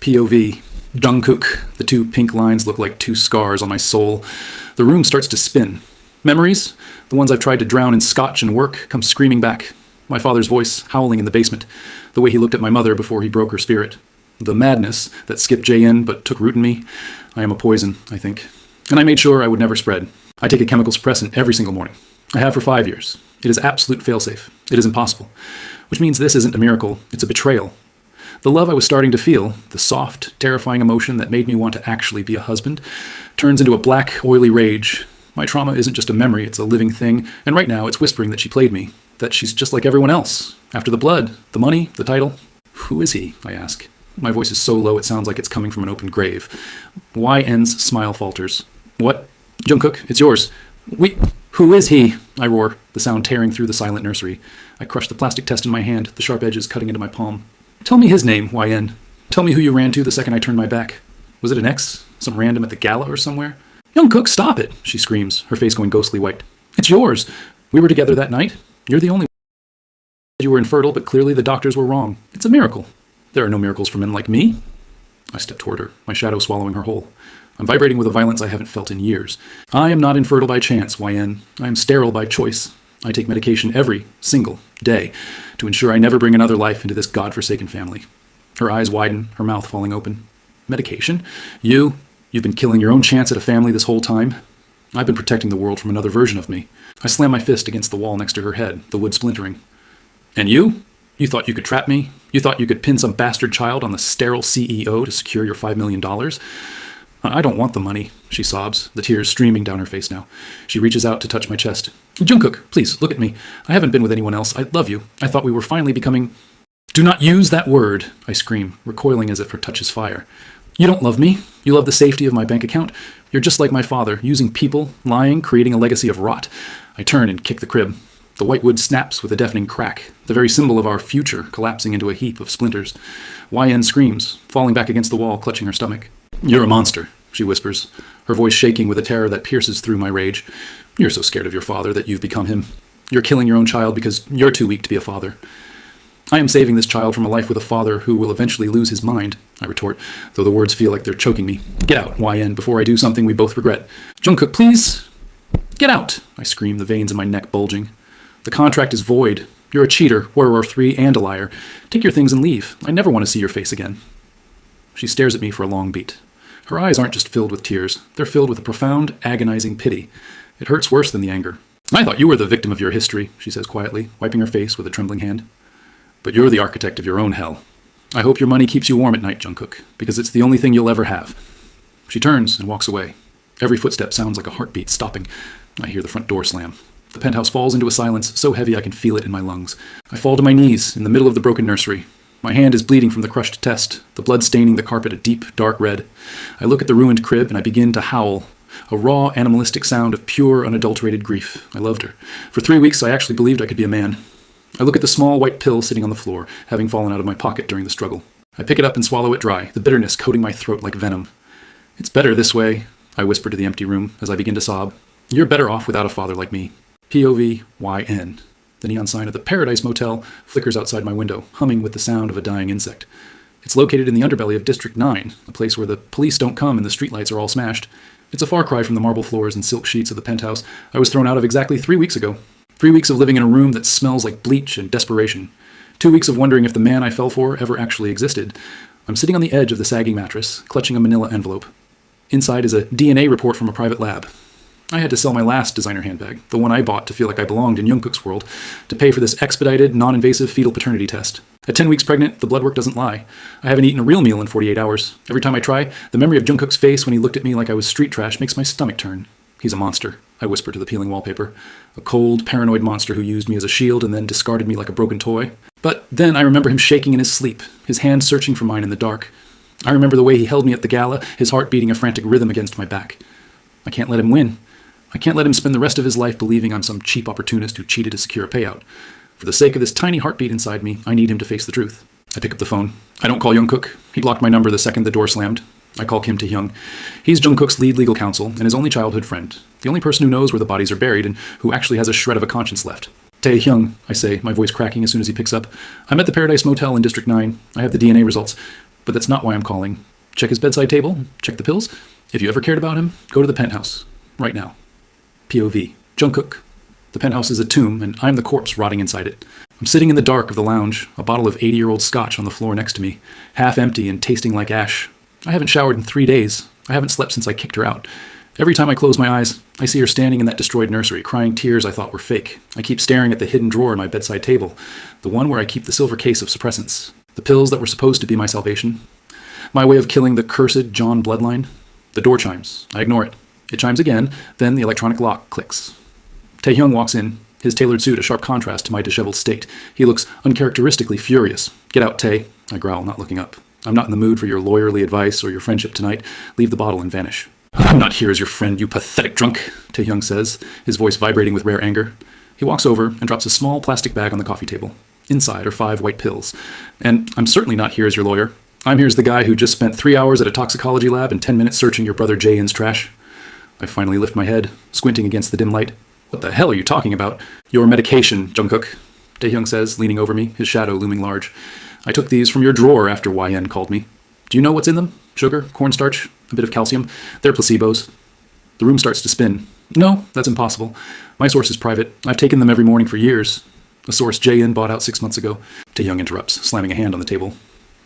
POV. Jungkook. The two pink lines look like two scars on my soul. The room starts to spin. Memories, the ones I've tried to drown in scotch and work, come screaming back. My father's voice howling in the basement. The way he looked at my mother before he broke her spirit. The madness that skipped Jay in but took root in me. I am a poison, I think. And I made sure I would never spread. I take a chemical suppressant every single morning. I have for 5 years. It is absolute failsafe. It is impossible. Which means this isn't a miracle, it's a betrayal. The love I was starting to feel, the soft, terrifying emotion that made me want to actually be a husband, turns into a black, oily rage. My trauma isn't just a memory, it's a living thing, and right now it's whispering that she played me, that she's just like everyone else. After the blood, the money, the title. Who is he? I ask. My voice is so low it sounds like it's coming from an open grave. YN's smile falters. What? Jungkook, it's yours. Who is he? I roar, the sound tearing through the silent nursery. I crush the plastic test in my hand, the sharp edges cutting into my palm. Tell me his name, YN. Tell me who you ran to the second I turned my back. Was it an ex? Some random at the gala or somewhere? Jungkook, stop it, she screams, her face going ghostly white. It's yours. We were together that night. You're the only one. You were infertile, but clearly the doctors were wrong. It's a miracle. There are no miracles for men like me. I step toward her, my shadow swallowing her whole. I'm vibrating with a violence I haven't felt in years. I am not infertile by chance, YN. I am sterile by choice. I take medication every single day to ensure I never bring another life into this godforsaken family. Her eyes widen, her mouth falling open. Medication? You've been killing your own chance at a family this whole time? I've been protecting the world from another version of me. I slam my fist against the wall next to her head, the wood splintering. And you? You thought you could trap me? You thought you could pin some bastard child on the sterile CEO to secure your $5 million? I don't want the money, she sobs, the tears streaming down her face now. She reaches out to touch my chest. Jungkook, please, look at me. I haven't been with anyone else. I love you. I thought we were finally becoming... Do not use that word, I scream, recoiling as if her touch is fire. You don't love me. You love the safety of my bank account. You're just like my father, using people, lying, creating a legacy of rot. I turn and kick the crib. The white wood snaps with a deafening crack, the very symbol of our future collapsing into a heap of splinters. YN screams, falling back against the wall, clutching her stomach. You're a monster, she whispers, her voice shaking with a terror that pierces through my rage. You're so scared of your father that you've become him. You're killing your own child because you're too weak to be a father. I am saving this child from a life with a father who will eventually lose his mind, I retort, though the words feel like they're choking me. Get out, YN, before I do something we both regret. Jungkook, please. Get out, I scream, the veins in my neck bulging. The contract is void. You're a cheater, World War III, and a liar. Take your things and leave. I never want to see your face again. She stares at me for a long beat. Her eyes aren't just filled with tears. They're filled with a profound, agonizing pity. It hurts worse than the anger. I thought you were the victim of your history, she says quietly, wiping her face with a trembling hand. But you're the architect of your own hell. I hope your money keeps you warm at night, Jungkook, because it's the only thing you'll ever have. She turns and walks away. Every footstep sounds like a heartbeat stopping. I hear the front door slam. The penthouse falls into a silence so heavy I can feel it in my lungs. I fall to my knees in the middle of the broken nursery. My hand is bleeding from the crushed test, the blood staining the carpet a deep, dark red. I look at the ruined crib and I begin to howl, a raw, animalistic sound of pure, unadulterated grief. I loved her. For 3 weeks I actually believed I could be a man. I look at the small white pill sitting on the floor, having fallen out of my pocket during the struggle. I pick it up and swallow it dry, the bitterness coating my throat like venom. It's better this way, I whisper to the empty room as I begin to sob. You're better off without a father like me. POV YN. The neon sign of the Paradise Motel flickers outside my window, humming with the sound of a dying insect. It's located in the underbelly of District 9, a place where the police don't come and the streetlights are all smashed. It's a far cry from the marble floors and silk sheets of the penthouse I was thrown out of exactly 3 weeks ago. 3 weeks of living in a room that smells like bleach and desperation. 2 weeks of wondering if the man I fell for ever actually existed. I'm sitting on the edge of the sagging mattress, clutching a manila envelope. Inside is a DNA report from a private lab. I had to sell my last designer handbag, the one I bought to feel like I belonged in Jungkook's world, to pay for this expedited, non-invasive fetal paternity test. At 10 weeks pregnant, the blood work doesn't lie. I haven't eaten a real meal in 48 hours. Every time I try, the memory of Jungkook's face when he looked at me like I was street trash makes my stomach turn. He's a monster, I whisper to the peeling wallpaper. A cold, paranoid monster who used me as a shield and then discarded me like a broken toy. But then I remember him shaking in his sleep, his hand searching for mine in the dark. I remember the way he held me at the gala, his heart beating a frantic rhythm against my back. I can't let him win. I can't let him spend the rest of his life believing I'm some cheap opportunist who cheated to secure a payout. For the sake of this tiny heartbeat inside me, I need him to face the truth. I pick up the phone. I don't call Jungkook. He blocked my number the second the door slammed. I call Kim Tae-hyung. He's Jungkook's lead legal counsel and his only childhood friend. The only person who knows where the bodies are buried and who actually has a shred of a conscience left. Tae-hyung, I say, my voice cracking as soon as he picks up. I'm at the Paradise Motel in District 9. I have the DNA results. But that's not why I'm calling. Check his bedside table, check the pills. If you ever cared about him, go to the penthouse. Right now. POV. Jungkook. The penthouse is a tomb, and I'm the corpse rotting inside it. I'm sitting in the dark of the lounge, a bottle of 80-year-old scotch on the floor next to me, half empty and tasting like ash. I haven't showered in 3 days. I haven't slept since I kicked her out. Every time I close my eyes, I see her standing in that destroyed nursery, crying tears I thought were fake. I keep staring at the hidden drawer in my bedside table, the one where I keep the silver case of suppressants, the pills that were supposed to be my salvation, my way of killing the cursed John bloodline. The door chimes. I ignore it. It chimes again, then the electronic lock clicks. Taehyung walks in, his tailored suit a sharp contrast to my disheveled state. He looks uncharacteristically furious. Get out, Tae, I growl, not looking up. I'm not in the mood for your lawyerly advice or your friendship tonight. Leave the bottle and vanish. I'm not here as your friend, you pathetic drunk, Taehyung says, his voice vibrating with rare anger. He walks over and drops a small plastic bag on the coffee table. Inside are 5 white pills. And I'm certainly not here as your lawyer. I'm here as the guy who just spent 3 hours at a toxicology lab and 10 minutes searching your brother Jae-in's trash. I finally lift my head, squinting against the dim light. What the hell are you talking about? Your medication, Jungkook, Taehyung says, leaning over me, his shadow looming large. I took these from your drawer after YN called me. Do you know what's in them? Sugar, cornstarch, a bit of calcium. They're placebos. The room starts to spin. No, that's impossible. My source is private. I've taken them every morning for years. A source Jae-in bought out 6 months ago. Taehyung interrupts, slamming a hand on the table.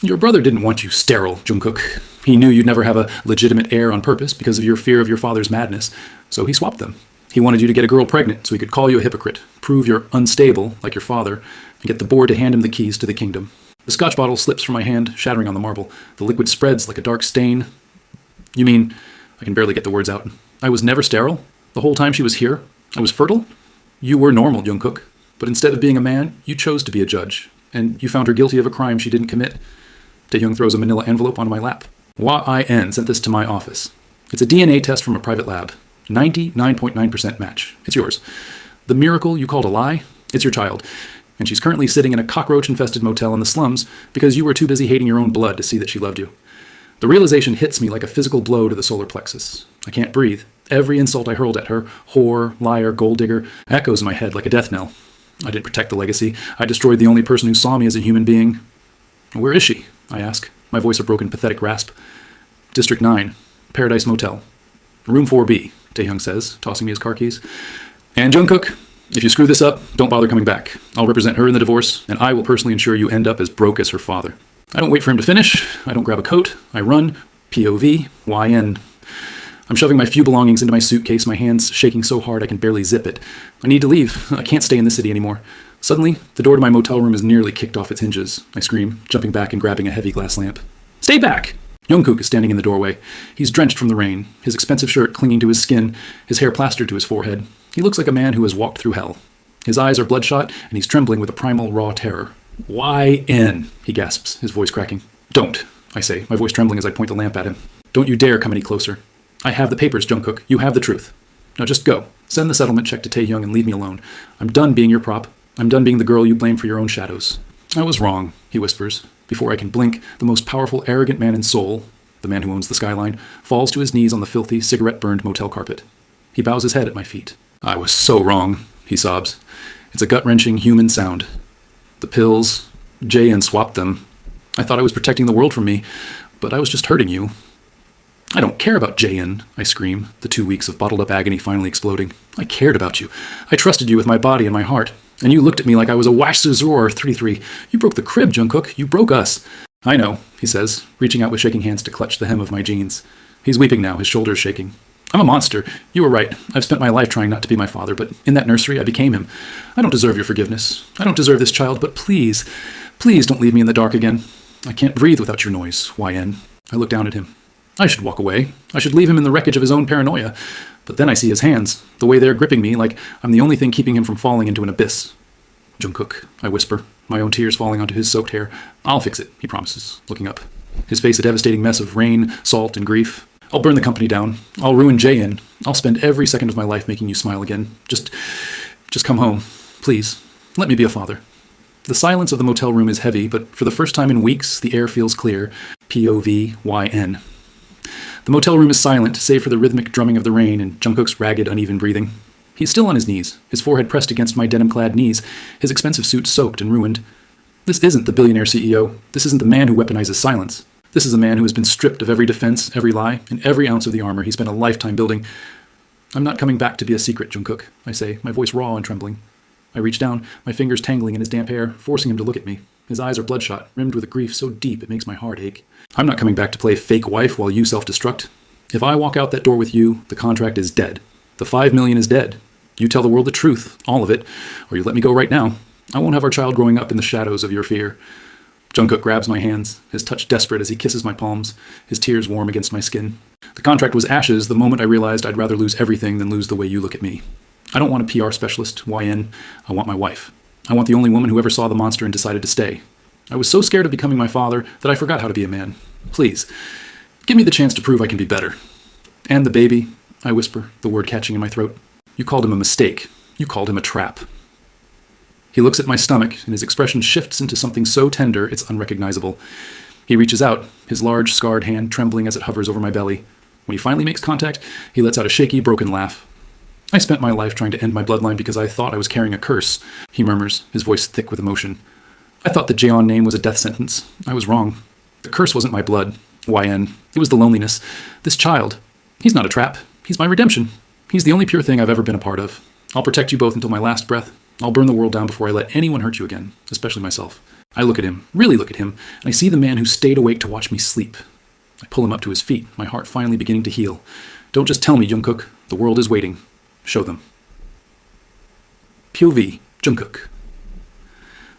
Your brother didn't want you sterile, Jungkook. He knew you'd never have a legitimate heir on purpose because of your fear of your father's madness, so he swapped them. He wanted you to get a girl pregnant so he could call you a hypocrite, prove you're unstable, like your father, and get the board to hand him the keys to the kingdom. The scotch bottle slips from my hand, shattering on the marble. The liquid spreads like a dark stain. You mean, I can barely get the words out. I was never sterile? The whole time she was here? I was fertile? You were normal, Jungkook. But instead of being a man, you chose to be a judge. And you found her guilty of a crime she didn't commit. Taehyung throws a manila envelope onto my lap. YIN sent this to my office. It's a DNA test from a private lab. 99.9% match. It's yours. The miracle you called a lie? It's your child. And she's currently sitting in a cockroach-infested motel in the slums because you were too busy hating your own blood to see that she loved you. The realization hits me like a physical blow to the solar plexus. I can't breathe. Every insult I hurled at her, whore, liar, gold digger, echoes in my head like a death knell. I didn't protect the legacy. I destroyed the only person who saw me as a human being. Where is she? I ask, my voice a broken, pathetic rasp. District 9, Paradise Motel. Room 4B, Taehyung says, tossing me his car keys. And Jungkook, if you screw this up, don't bother coming back. I'll represent her in the divorce, and I will personally ensure you end up as broke as her father. I don't wait for him to finish. I don't grab a coat. I run. POV. YN. I'm shoving my few belongings into my suitcase, my hands shaking so hard I can barely zip it. I need to leave. I can't stay in the city anymore. Suddenly, the door to my motel room is nearly kicked off its hinges. I scream, jumping back and grabbing a heavy glass lamp. Stay back! Jungkook is standing in the doorway. He's drenched from the rain, his expensive shirt clinging to his skin, his hair plastered to his forehead. He looks like a man who has walked through hell. His eyes are bloodshot, and he's trembling with a primal, raw terror. YN, he gasps, his voice cracking. Don't, I say, my voice trembling as I point the lamp at him. Don't you dare come any closer. I have the papers, Jungkook. You have the truth. Now just go. Send the settlement check to Taehyung and leave me alone. I'm done being your prop. I'm done being the girl you blame for your own shadows. I was wrong, he whispers. Before I can blink, the most powerful, arrogant man in Seoul, the man who owns the skyline, falls to his knees on the filthy, cigarette-burned motel carpet. He bows his head at my feet. I was so wrong, he sobs. It's a gut-wrenching human sound. The pills, Jae-in swapped them. I thought I was protecting the world from me, but I was just hurting you. I don't care about Jae-in, I scream, the 2 weeks of bottled-up agony finally exploding. I cared about you. I trusted you with my body and my heart. And you looked at me like I was a Washzor 33. You broke the crib, Jungkook. You broke us. I know, he says, reaching out with shaking hands to clutch the hem of my jeans. He's weeping now, his shoulders shaking. I'm a monster. You were right. I've spent my life trying not to be my father, but in that nursery I became him. I don't deserve your forgiveness. I don't deserve this child, but please, please don't leave me in the dark again. I can't breathe without your noise, YN. I look down at him. I should walk away. I should leave him in the wreckage of his own paranoia. But then I see his hands, the way they're gripping me like I'm the only thing keeping him from falling into an abyss. Jungkook, I whisper, my own tears falling onto his soaked hair. I'll fix it, he promises, looking up. His face a devastating mess of rain, salt, and grief. I'll burn the company down. I'll ruin Jae-in. I'll spend every second of my life making you smile again. Just come home. Please, let me be a father. The silence of the motel room is heavy, but for the first time in weeks, the air feels clear. POV-YN. The motel room is silent, save for the rhythmic drumming of the rain and Jungkook's ragged, uneven breathing. He's still on his knees, his forehead pressed against my denim-clad knees, his expensive suit soaked and ruined. This isn't the billionaire CEO. This isn't the man who weaponizes silence. This is a man who has been stripped of every defense, every lie, and every ounce of the armor he spent a lifetime building. I'm not coming back to be a secret, Jungkook, I say, my voice raw and trembling. I reach down, my fingers tangling in his damp hair, forcing him to look at me. His eyes are bloodshot, rimmed with a grief so deep it makes my heart ache. I'm not coming back to play fake wife while you self-destruct. If I walk out that door with you, the contract is dead. The $5 million is dead. You tell the world the truth, all of it, or you let me go right now. I won't have our child growing up in the shadows of your fear. Jungkook grabs my hands, his touch desperate as he kisses my palms, his tears warm against my skin. The contract was ashes the moment I realized I'd rather lose everything than lose the way you look at me. I don't want a PR specialist, YN. I want my wife. I want the only woman who ever saw the monster and decided to stay. I was so scared of becoming my father that I forgot how to be a man. Please, give me the chance to prove I can be better. And the baby, I whisper, the word catching in my throat. You called him a mistake. You called him a trap. He looks at my stomach, and his expression shifts into something so tender it's unrecognizable. He reaches out, his large, scarred hand trembling as it hovers over my belly. When he finally makes contact, he lets out a shaky, broken laugh. I spent my life trying to end my bloodline because I thought I was carrying a curse, he murmurs, his voice thick with emotion. I thought the Jaeon name was a death sentence. I was wrong. The curse wasn't my blood, YN. It was the loneliness. This child. He's not a trap. He's my redemption. He's the only pure thing I've ever been a part of. I'll protect you both until my last breath. I'll burn the world down before I let anyone hurt you again, especially myself. I look at him, really look at him, and I see the man who stayed awake to watch me sleep. I pull him up to his feet, my heart finally beginning to heal. Don't just tell me, Jungkook. The world is waiting. Show them. POV, Jungkook.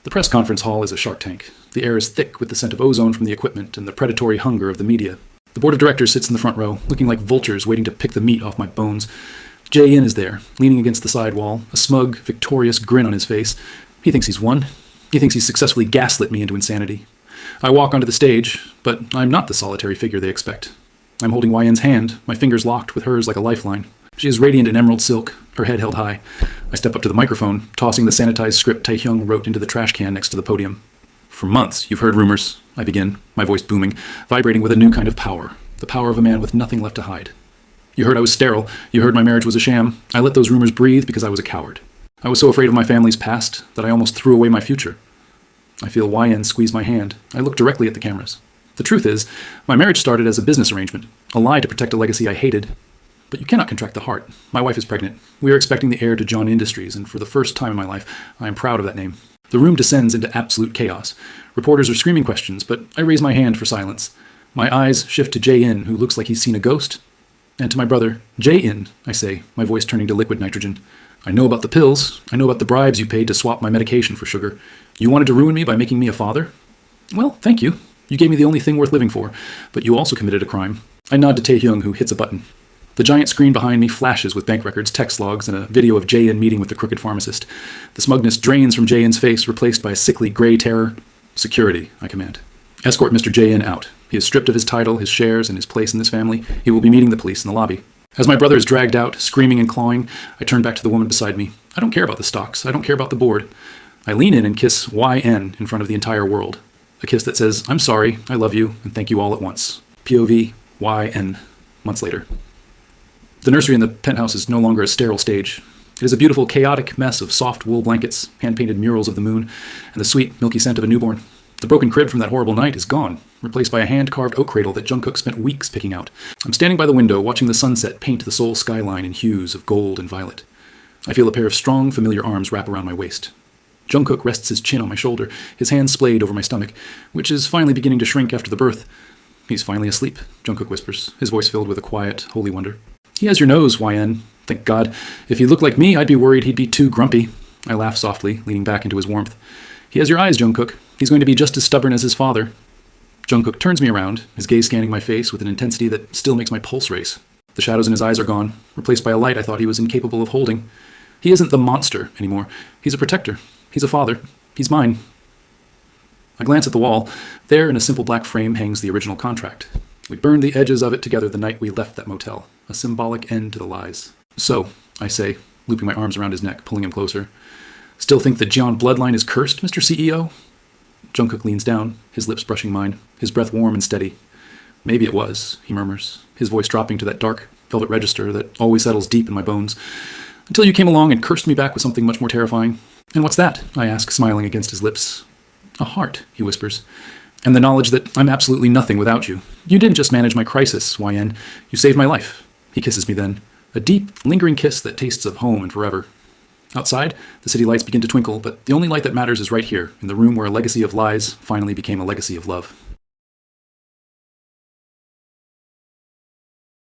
The press conference hall is a shark tank. The air is thick with the scent of ozone from the equipment and the predatory hunger of the media. The board of directors sits in the front row, looking like vultures waiting to pick the meat off my bones. Jae-in is there, leaning against the side wall, a smug, victorious grin on his face. He thinks he's won. He thinks he's successfully gaslit me into insanity. I walk onto the stage, but I'm not the solitary figure they expect. I'm holding YN's hand, my fingers locked with hers like a lifeline. She is radiant in emerald silk, her head held high. I step up to the microphone, tossing the sanitized script Taehyung wrote into the trash can next to the podium. For months, you've heard rumors, I begin, my voice booming, vibrating with a new kind of power, the power of a man with nothing left to hide. You heard I was sterile. You heard my marriage was a sham. I let those rumors breathe because I was a coward. I was so afraid of my family's past that I almost threw away my future. I feel YN squeeze my hand. I look directly at the cameras. The truth is, my marriage started as a business arrangement, a lie to protect a legacy I hated. But you cannot contract the heart. My wife is pregnant. We are expecting the heir to John Industries, and for the first time in my life, I am proud of that name. The room descends into absolute chaos. Reporters are screaming questions, but I raise my hand for silence. My eyes shift to Jae-in, who looks like he's seen a ghost. And to my brother, Jae-in, I say, my voice turning to liquid nitrogen. I know about the pills. I know about the bribes you paid to swap my medication for sugar. You wanted to ruin me by making me a father? Well, thank you. You gave me the only thing worth living for, but you also committed a crime. I nod to Taehyung, who hits a button. The giant screen behind me flashes with bank records, text logs, and a video of Jae-in meeting with the crooked pharmacist. The smugness drains from Jae-in's face, replaced by a sickly gray terror. Security, I command. Escort Mr. Jae-in out. He is stripped of his title, his shares, and his place in this family. He will be meeting the police in the lobby. As my brother is dragged out, screaming and clawing, I turn back to the woman beside me. I don't care about the stocks. I don't care about the board. I lean in and kiss YN in front of the entire world. A kiss that says, I'm sorry, I love you, and thank you all at once. POV, YN. Months later. The nursery in the penthouse is no longer a sterile stage. It is a beautiful, chaotic mess of soft wool blankets, hand-painted murals of the moon, and the sweet, milky scent of a newborn. The broken crib from that horrible night is gone, replaced by a hand-carved oak cradle that Jungkook spent weeks picking out. I'm standing by the window, watching the sunset paint the Seoul skyline in hues of gold and violet. I feel a pair of strong, familiar arms wrap around my waist. Jungkook rests his chin on my shoulder, his hand splayed over my stomach, which is finally beginning to shrink after the birth. He's finally asleep, Jungkook whispers, his voice filled with a quiet, holy wonder. He has your nose, YN. Thank God. If he looked like me, I'd be worried he'd be too grumpy. I laugh softly, leaning back into his warmth. He has your eyes, Jungkook. He's going to be just as stubborn as his father. Jungkook turns me around, his gaze scanning my face with an intensity that still makes my pulse race. The shadows in his eyes are gone, replaced by a light I thought he was incapable of holding. He isn't the monster anymore. He's a protector. He's a father. He's mine. I glance at the wall. There, in a simple black frame, hangs the original contract. We burned the edges of it together the night we left that motel, a symbolic end to the lies. So, I say, looping my arms around his neck, pulling him closer. Still think the Jeon bloodline is cursed, Mr. CEO? Jungkook leans down, his lips brushing mine, his breath warm and steady. Maybe it was, he murmurs, his voice dropping to that dark, velvet register that always settles deep in my bones. Until you came along and cursed me back with something much more terrifying. And what's that? I ask, smiling against his lips. A heart, he whispers. And the knowledge that I'm absolutely nothing without you. You didn't just manage my crisis, YN. You saved my life. He kisses me then. A deep, lingering kiss that tastes of home and forever. Outside, the city lights begin to twinkle, but the only light that matters is right here, in the room where a legacy of lies finally became a legacy of love.